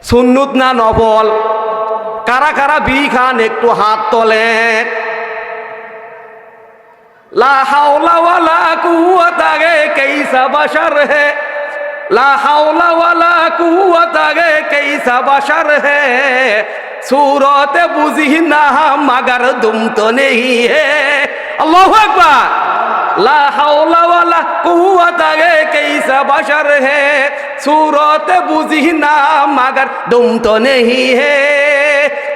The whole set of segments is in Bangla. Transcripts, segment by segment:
সুন্নত না নফল? কারা কারা বি খান একটু হাত তোলেন। লা হাওলা ওয়ালা কুওয়াতা গে কাইসা বাশার হে, লা হাওলা ওয়ালা কুওয়াতা গে কাইসা বাশার হে, सूरत बुझी ना मगर तुम तो नहीं है। अल्लाहु अकबर। ला हौला वाला कुव्वता गे कैसा बशर है, सूरत बुझी ना मगर तुम तो नहीं है।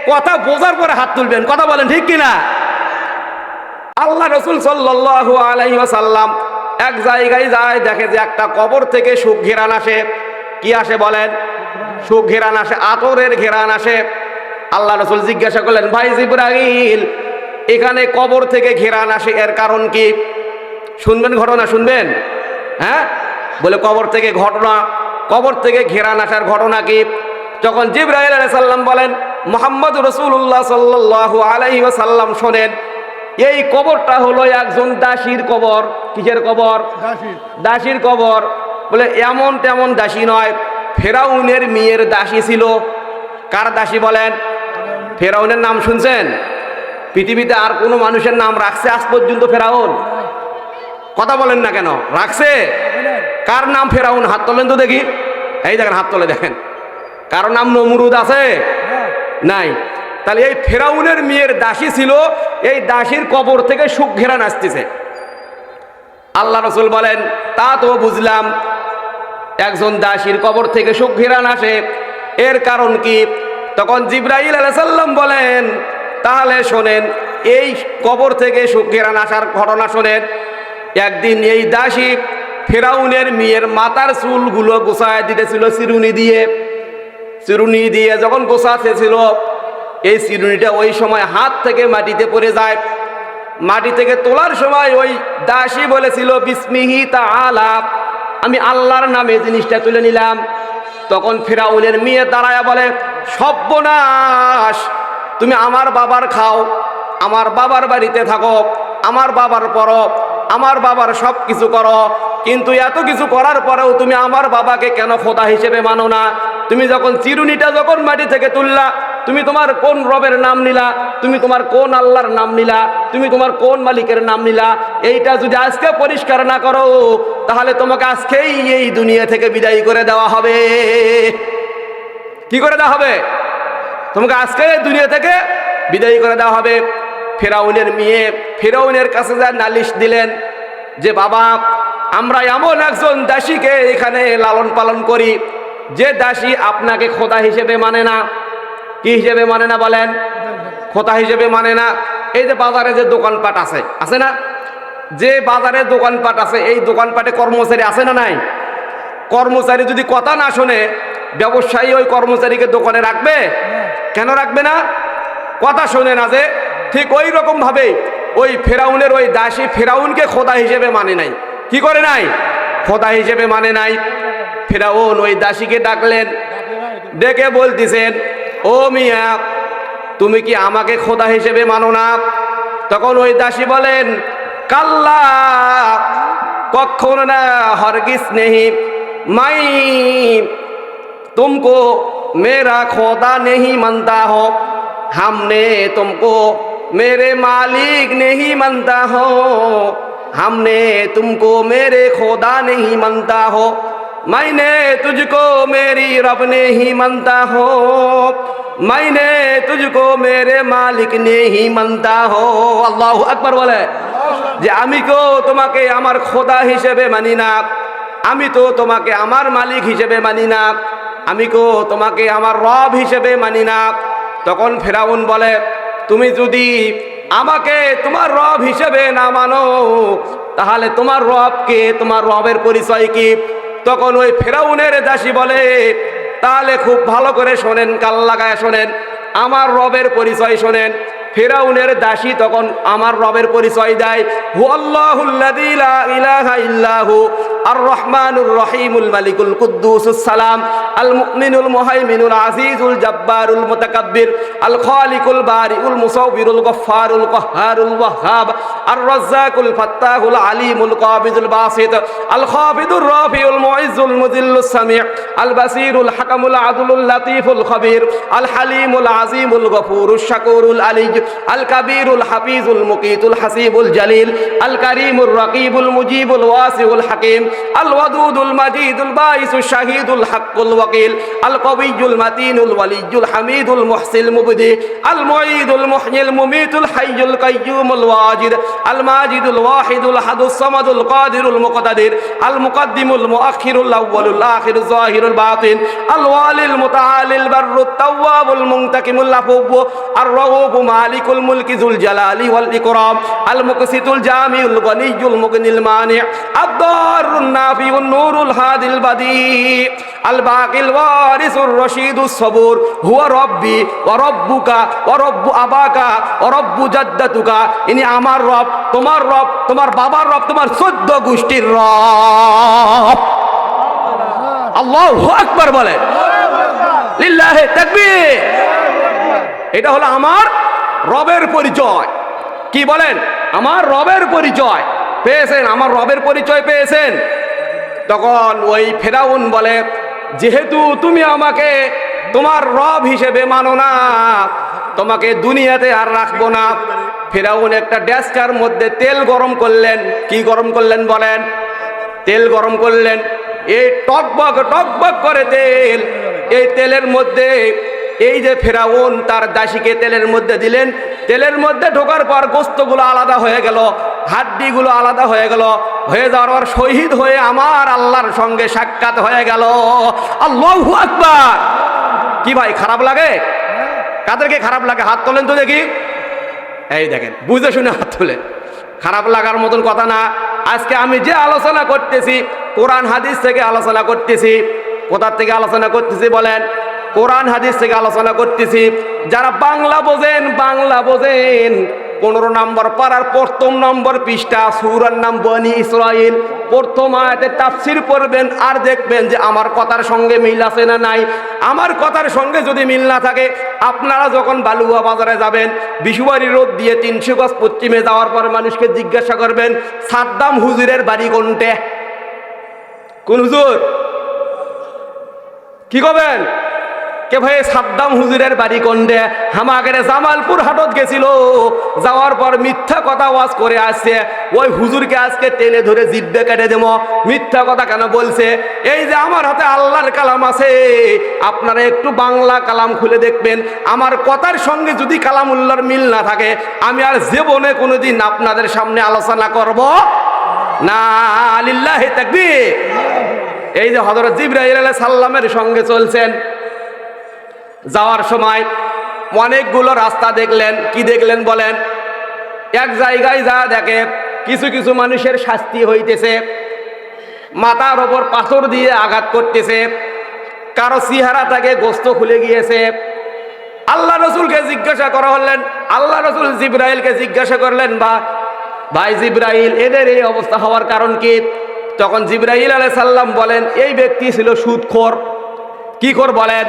কথা বোঝার পরে হাত তুলবেন, কথা বলেন ঠিক কিনা? আল্লাহ রাসূল সাল্লাল্লাহু আলাইহি ওয়াসাল্লাম এক জায়গায় যায়, দেখে যে একটা কবর থেকে সুখ ঘেরান আসে। কি আসে বলেন? সুখ ঘেরান আসে, আতরের ঘেরান আসে। আল্লাহ রাসূল জিজ্ঞাসা করলেন, ভাই জিবরাইল, এখানে কবর থেকে ঘেরান আসে, এর কারণ কি? শুনবেন ঘটনা, শুনবেন? হ্যাঁ, বলে কবর থেকে ঘটনা, কবর থেকে ঘেরান আসার ঘটনা কি? যখন জিবরাইল আলাইহিস সালাম বলেন, মুহাম্মদ রাসূলুল্লাহ সাল্লাল্লাহু আলাইহি ওয়াসাল্লাম শোনেন, এই কবরটা হলো একজন দাসীর কবর। কিসের কবর? দাসীর কবর। বলে এমন তেমন দাসী নয়, ফেরাউনের মেয়ের দাসী ছিল। কার দাসী বলেন? ফেরাউনের নাম শুনছেন? পৃথিবীতে আর কোনো মানুষের নাম রাখছে আজ পর্যন্ত ফেরাউন? কথা বলেন না কেন? রাখছে? কার নাম ফেরাউন? হাত তোলেন তো দেখি। এই দেখেন, হাত তোলে দেখেন। কারো নাম নমরুদ আছে? নাই। তাহলে এই ফেরাউনের মেয়ের দাসী ছিল, এই দাসীর কবর থেকে সুখ ঘেরান আসতেছে। আল্লাহ রাসূল বলেন, তা তো বুঝলাম, একজন দাসীর কবর থেকে সুখ ঘেরান আসে, এর কারণ কি? তখন জিবরাইল আলাইহিস সালাম বলেন, তাহলে শোনেন, এই কবর থেকে সুখ ঘেরান আসার ঘটনা শোনেন। একদিন এই দাসী ফেরাউনের মেয়ের মাথার চুলগুলো গোছায় দিতেছিল চিরুনি দিয়ে। চিরুনি দিয়ে যখন গোছাতেছিল, এই চিরুনিটা ওই সময় হাত থেকে মাটিতে পড়ে যায়। মাটি থেকে তোলার সময় ওই দাসী বলেছিল, বিসমিহি তাআলা, আমি আল্লাহর নামে জিনিসটা তুলে নিলাম। তখন ফেরাউনের মেয়ে দাঁড়ায়া বলে, সর্বনাশ, তুমি আমার বাবার খাও, আমার বাবার বাড়িতে থাকো, আমার বাবার পরো, আমার বাবার সব কিছু করো, কিন্তু এত কিছু করার পরেও তুমি আমার বাবাকে কেন খোদা হিসেবে মানো না? তুমি যখন চিরুনিটা যখন মাটি থেকে তুললা, তুমি তোমার কোন রবের নাম নিলা? তুমি তোমার কোন আল্লাহর নাম নিলা? তুমি তোমার কোন মালিকের নাম নিলা? এইটা যদি আজকে পরিষ্কার না করো, তাহলে তোমাকে আজকেই এই দুনিয়া থেকে বিদায় করে দেওয়া হবে। কি করে দেওয়া হবে? তোমাকে আজকে এই দুনিয়া থেকে বিদায় করে দেওয়া হবে। ফেরাউনের মেয়ে ফেরাউনের কাছে যা নালিশ দিলেন যে, বাবা, আমরা এমন একজন দাসীকে এখানে লালন পালন করি, যে দাসী আপনাকে খোদা হিসেবে মানে না। কি হিসেবে মানে না বলেন? খোদা হিসেবে মানে না। এই যে বাজারে যে দোকানপাট আছে, আছে না? যে বাজারে দোকানপাট আছে, এই দোকানপাটে কর্মচারী আছে না নাই? কর্মচারী যদি কথা না শোনে, ব্যবসায়ী ওই কর্মচারীকে দোকানে রাখবে? কেন রাখবে না? কথা শোনে না যে। ঠিক ওই রকম ভাবে ওই ফেরাউনের ওই দাসী ফেরাউনকে খোদা হিসেবে মানে নাই। কি করে নাই? খোদা হিসেবে মানে নাই। ফেরাউন ওই দাসীকে ডাকলেন, ডেকে বলতেছেন, ও মিয়া, তুমি কি আমাকে খোদা হিসেবে মানো না? তখন ওই দাসী বলেন, কাল্লা, কখনো না, হরগিজ নেহি, মাই तुमको मेरा खुदा नहीं मानता हो, हमने तुमको मेरे मालिक नहीं मानता हो, हमने तुमको मेरे खुदा नहीं मानता हो, मैंने तुझको मेरी रब नहीं मानता हो, मैंने तुझको मेरे मालिक नहीं मानता हो। अल्लाहु अकबर बोले যে আমি তো তোমাকে আমার খোদা হিসেবে মানি না, আমি তো তোমাকে আমার মালিক হিসেবে মানি না, আমি তো তোমাকে আমার রব হিসেবে মানি না। তখন ফেরাউন বলে, তুমি যদি আমাকে তোমার রব হিসেবে না মানো, তাহলে তোমার রবকে, তোমার রবের পরিচয় কি? তখন ওই ফেরাউনের দাসী বলে, তাহলে খুব ভালো করে শোনেন, কান লাগায় শোনেন, আমার রবের পরিচয় শোনেন। ফেরাউনের দাসী তখন আমার রবের পরিচয় দেয়, হু আল্লাহুল্লাযী লা ইলাহা ইল্লাহু, আর রহমানুর রহিমুল মালিকুল কুদ্দুসুস সালাম আল মুমিনুল মুহাইমিনুল আজিজুল জাব্বারুল মুতাকাব্বির আল খালিকুল বারিউল মুসাউবিরুল গফফারুল কাহ্হারুল ওয়াহ্হাব আর রাজ্জাকুল ফাত্তাহুল আলিমুল কাবিদুল বাসিত আল খাবিদুর রাফিউল মুইজ্জুল মুযিল্লুস সামি' আল বাসিরুল হাকামুল আদলুল লাতীফুল খাবীর আল হালিমুল আজিমুল গফুরুশ শাকুরুল আলী আল কাবীরুল হাফিজুল মুকিতুল হাসিবুল জালিল আল কারীমুর রাকিবুল মুজিবুল ওয়াসিউল হাকিম আল ওয়াদুদুল মাজিদুল বাইসুশ শাহীদুল হাক্কুল ওয়াকিল আল কবিয়্যুল মাতিনুল ওয়ালিয়্যুল হামিদুল মুহসিল মুবদি আল মুঈদুল মুহয়িল মুমীতুল হাইয়ুল কাইয়্যুমুল ওয়াজিদ আল মাজিদুল ওয়াহিদুল আহাদুস সামাদুল কাদিরুল মুকতাদির আল মুকদ্দিমুল মুআখিরুল আউয়ালুল আখিরুল যাহিরুল বাতিন আল ওয়ালিল মুতাআলিল বাররুত তাওয়াবুল মুনতাকিমুল আফুব আর রাউফ মালিকুল মুলকি যুল জালালি ওয়াল ইকরাম আল মুকসিতুল জামিউল গনিয়্যুল মুগনিল মানি' আদ-দারুন নাফিউন নূরুল হাদিল বাদি আল বাকিল ওয়ারিসুর রশিদুস সবুর হুয়া রব্বি ওয়া রব্বুকা ওয়া রব্বু আবাকা ওয়া রব্বু জাদ্দাতুকা ইনি আমার রব, তোমার বাবার রব, তোমার 14 গোষ্ঠীর রব। আল্লাহু আকবার বলে, লিল্লাহি তাকবীর। এটা হলো আমার রবের পরিচয়। কি বলেন? আমার রবের পরিচয় পেয়েছেন, আমার রবের পরিচয় পেয়েছেন। তখন ওই ফেরাউন বলে, যেহেতু তুমি আমাকে তোমার রব হিসেবে মানো না, তোমাকে দুনিয়াতে আর রাখবো না। ফেরাউন একটা ড্যাসকার মধ্যে তেল গরম করলেন। কি গরম করলেন বলেন? তেল গরম করলেন। এই টকবক টকবক করে তেল, এই তেলের মধ্যে এই যে ফেরাউন তার দাসীকে তেলের মধ্যে দিলেন। তেলের মধ্যে ঢোকার পর গোস্তগুলো আলাদা হয়ে গেল, হাড্ডিগুলো আলাদা হয়ে গেল, হয়ে যাওয়ার পর শহীদ হয়ে আমার আল্লাহর সঙ্গে সাক্ষাৎ হয়ে গেল। আল্লাহু আকবার। কি ভাই, খারাপ লাগে? কাদেরকে খারাপ লাগে? হাত তোলেন তো দেখি। এই দেখেন, বুঝে শুনে হাত তোলে। খারাপ লাগার মতন কথা না। আজকে আমি যে আলোচনা করতেছি কোরআন হাদিস থেকে আলোচনা করতেছি। কোথা থেকে আলোচনা করতেছি বলেন? কোরআন হাদিস থেকে আলোচনা করতেছি। যারা বাংলা বোঝেন 15 নম্বর পারার 1ম নম্বর পৃষ্ঠা, সূরার নাম বনী ইসরাইল। 1ম আয়াতের তাফসীর পড়বেন আর দেখবেন যে আমার কথার সঙ্গে মিল আছে না নাই। আমার কথার সঙ্গে যদি মিল না থাকে, আপনারা যখন বালুয়া বাজারে যাবেন, বিশুবাড়ি রোড দিয়ে 300 গজ পশ্চিমে যাওয়ার পর মানুষকে জিজ্ঞাসা করবেন, সাদ্দাম হুজুরের বাড়ি কোনটে? কোন হুজুর? কি করবেন? কে ভাই সাদ্দাম হুজুরের বাড়ি কোনটে? হামাগেরে জামালপুর হাটত গেছিল, যাওয়ার পর মিথ্যা কথা ওয়াজ করে আসছে। ওই হুজুরকে আজকে টেনে ধরে জিব্বে কেটে দেব। মিথ্যা কথা কেন বলছে? এই যে আমার হাতে আল্লাহর কালাম আছে, আপনারা একটু বাংলা কালাম খুলে দেখবেন। আমার কথার সঙ্গে যদি কালামুল্লাহর মিল না থাকে, আমি আর জীবনে কোনোদিন আপনাদের সামনে আলোচনা করব না। লিল্লাহি তাকবীর। এই যে হযরত জিবরাইল আলাইহিস সালামের সঙ্গে চলছেন, যাওয়ার সময় অনেকগুলো রাস্তা দেখলেন। কি দেখলেন বলেন? এক জায়গায় যা দেখে কিছু কিছু মানুষের শাস্তি হইতেছে, মাথার ওপর পাথর দিয়ে আঘাত করতেছে, কারো চেহারা থেকে গোস্ত খুলে গিয়েছে। আল্লাহ রসুলকে জিজ্ঞাসা করা হলেন, আল্লাহ রসুল জিবরাইলকে জিজ্ঞাসা করলেন, ভাই জিবরাইল, এদের এই অবস্থা হওয়ার কারণ কি? তখন জিবরাইল আলাইহিস সালাম বলেন, এই ব্যক্তি ছিল সুদখোর। কি কর বলেন?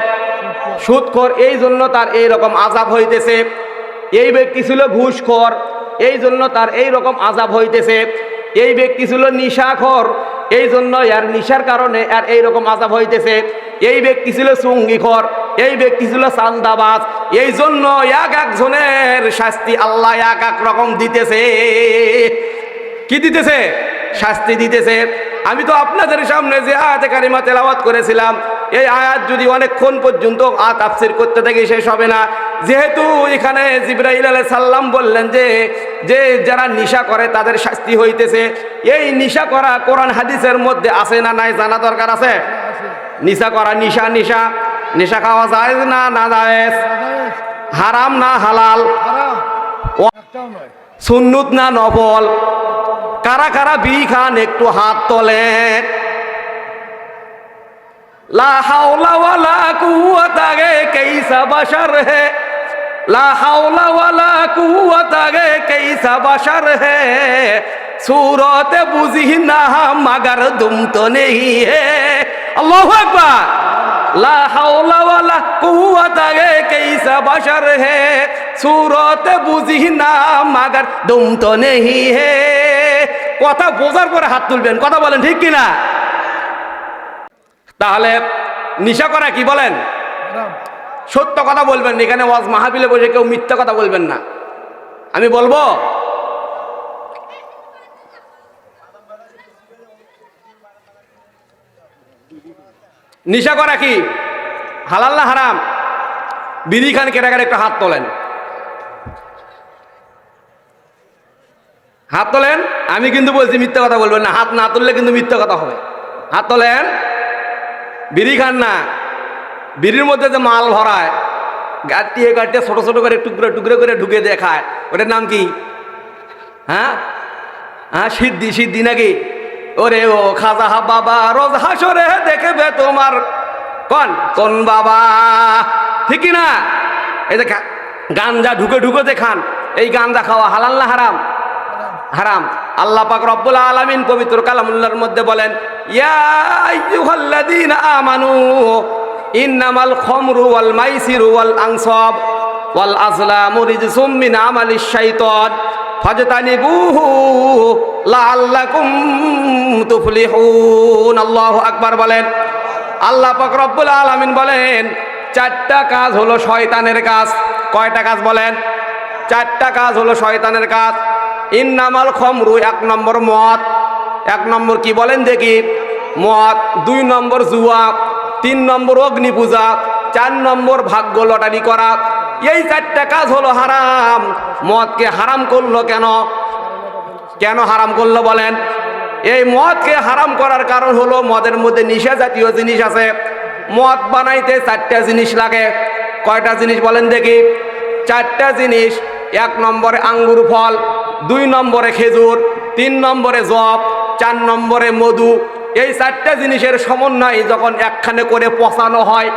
সুদখোর, এই জন্য তার এই রকম আযাব হইতেছে। এই ব্যক্তি ছিল ঘুষখোর, এই জন্য তার এই রকম আযাব হইতেছে। এই ব্যক্তি ছিল নিশাখোর, এই জন্য এর নিশার কারণে আর এই রকম আযাব হইতেছে। এই ব্যক্তি ছিল চুঙ্গিখোর, এই ব্যক্তি ছিল চান্দাবাজ। এই জন্য এক একজনের শাস্তি আল্লাহ এক এক রকম দিতেছে। কি দিতেছে? শাস্তি দিতেছে। আমি তো আপনাদের সামনে যে আয়াতে কারিমা তেলাওয়াত করেছিলাম, এই আয়াত যদি অনেকক্ষণ পর্যন্ত তাফসীর করতে থাকি শেষ হবে না। যেহেতু এখানে জিবরাইল আলাইহিস সালাম বললেন যে যারা নিশা করে তাদের শাস্তি হইতেছে, এই নিশা করা কোরআন হাদিসের মধ্যে আছে না নাই জানা দরকার আছে। নিশা করা, নিশা খাওয়া জায়েজ না না জায়েজ? হারাম না হালাল? সুন্নত না নফল? কারা কারা বিড়ি খান একটু হাত তোলেন। লা হাওলা ওয়ালা কুওয়াতা গে কাইসা বাশার হে, লা হাওলা ওয়ালা কুওয়াতা গে কাইসা বাশার হে, सूरत बुझी ना मगर तुम तो नहीं है। अल्लाहु अकबर। ला हौला वाला कुव्वत कैसा बशर है, सूरत बुझी ना मगर तुम तो नहीं है। কথা বোঝার পরে হাত তুলবেন, কথা বলেন ঠিক কিনা? তাহলে নিশা করা কি বলেন? সত্য কথা বলবেন। এখানে ওয়াজ মাহফিলে বসে কেউ মিথ্যা কথা বলবেন না। আমি বলবো নিশা করা কি হালাল না হারাম? বিড়ি খান কেটে কেটে একটু হাত তোলেন, হাত তোলেন। আমি কিন্তু বলছি মিথ্যা কথা বলবেন না, হাত না তুললে কিন্তু মিথ্যা কথা হবে। হাত তোলেন। বিড়ি খান না, বিড়ির মধ্যে যে মাল ভরায় গাটিয়ে গাটিয়ে ছোট ছোট করে টুকরো টুকরো করে ঢুকে দিয়ে খায়, ওটার নাম কি? হ্যাঁ হ্যাঁ, সিদ্ধি। সিদ্ধি নাকি? ওরে ও খাজা বাবা রোজ হাসরে দেখবে তোমার কোন কোন বাবা, ঠিক না? এই যে গাঞ্জা ঢুকে ঢুকে যে খান, এই গাঞ্জা খাওয়া হালাল না হারাম? হারাম। আল্লাহ পাক রব্বুল আলামিন পবিত্র কালামুল্লাহর মধ্যে বলেন, ইয়া আইয়ুহাল্লাযীনা আমানু ইন্নামাল খামরু ওয়াল মাইসিরু ওয়াল আনসাব ওয়াল আজলামু রিজসুম মিন আমালিশ শাইতান ফাজতানিবুহু লাআল্লাকুম তুফলিহুন। আল্লাহু আকবার বলেন। আল্লাহ পাক রব্বুল আলামিন বলেন, চারটা কাজ হলো শয়তানের কাজ। কয়টা কাজ বলেন? চারটা কাজ হলো শয়তানের কাজ। ইন্নামাল খামরু, এক নম্বর মদ। এক নম্বর কি বলেন দেখি? মদ। 2 নম্বর জুয়া, 3 নম্বর অগ্নি পূজা, 4 নম্বর ভাগ্য লটারি করা। এই চারটা কাজ হলো হারাম। মদকে হারাম করলো কেন? কেন হারাম করলো বলেন? এই মদকে হারাম করার কারণ হলো মদের মধ্যে নিশা জাতীয় জিনিস আছে। মদ বানাইতে 4টা জিনিস লাগে। কয়টা জিনিস বলেন দেখি? 4টা জিনিস। 1 নম্বরে আঙ্গুর ফল, 2 নম্বরে খেজুর, 3 নম্বরে জব, 4 নম্বরে মধু। এই 4টা জিনিসের সমন্বয় যখন একখানে করে পচানো হয়,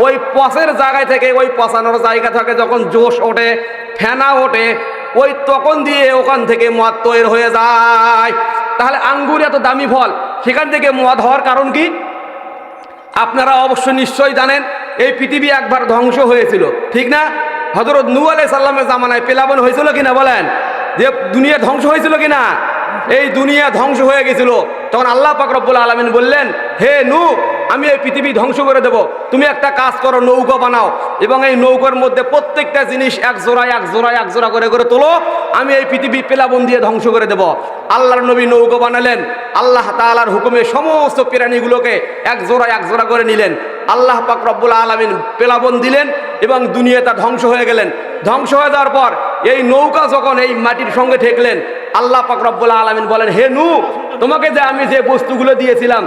ওই পচের জায়গায় থেকে, ওই পচানোর জায়গা থেকে যখন জোশ ওঠে, ফেনা ওঠে, ওই তখন দিয়ে ওখান থেকে মদ তৈরি হয়ে যায়। তাহলে আঙ্গুর এত দামি ফল, সেখান থেকে মদ হওয়ার কারণ কি? আপনারা অবশ্য নিশ্চয়ই জানেন, এই পৃথিবী একবার ধ্বংস হয়েছিল, ঠিক না? হযরত নূহ আলাইহিস সালামের জামানায় প্লাবন হয়েছিল কিনা বলেন? যে দুনিয়া ধ্বংস হয়েছিল কিনা? এই দুনিয়া ধ্বংস হয়ে গেছিল। তখন আল্লাহ পাক রব্বুল আলামিন বললেন, হে নূহ, আমি এই পৃথিবী ধ্বংস করে দেব, তুমি একটা কাজ করো, নৌকা বানাও, এবং এই নৌকার মধ্যে প্রত্যেকটা জিনিস এক জোড়া এক জোড়া এক জোড়া করে করে তোলো, আমি এই পৃথিবী প্লাবন দিয়ে ধ্বংস করে দেব। আল্লাহর নবী নৌকা বানালেন। আল্লাহ তাআলার হুকুমে সমস্ত প্রাণীগুলোকে এক জোড়া করে নিলেন। আল্লাহ পাক রব্বুল আলামিন প্লাবন দিলেন এবং দুনিয়াটা ধ্বংস হয়ে গেলেন। ধ্বংস হয়ে যাওয়ার পর এই নৌকা যখন এই মাটির সঙ্গে ঠেকলেন, আল্লাহ পাক রব্বুল আলামিন বলেন, হে নূহ, তোমাকে যে আমি যে বস্তুগুলো দিয়েছিলাম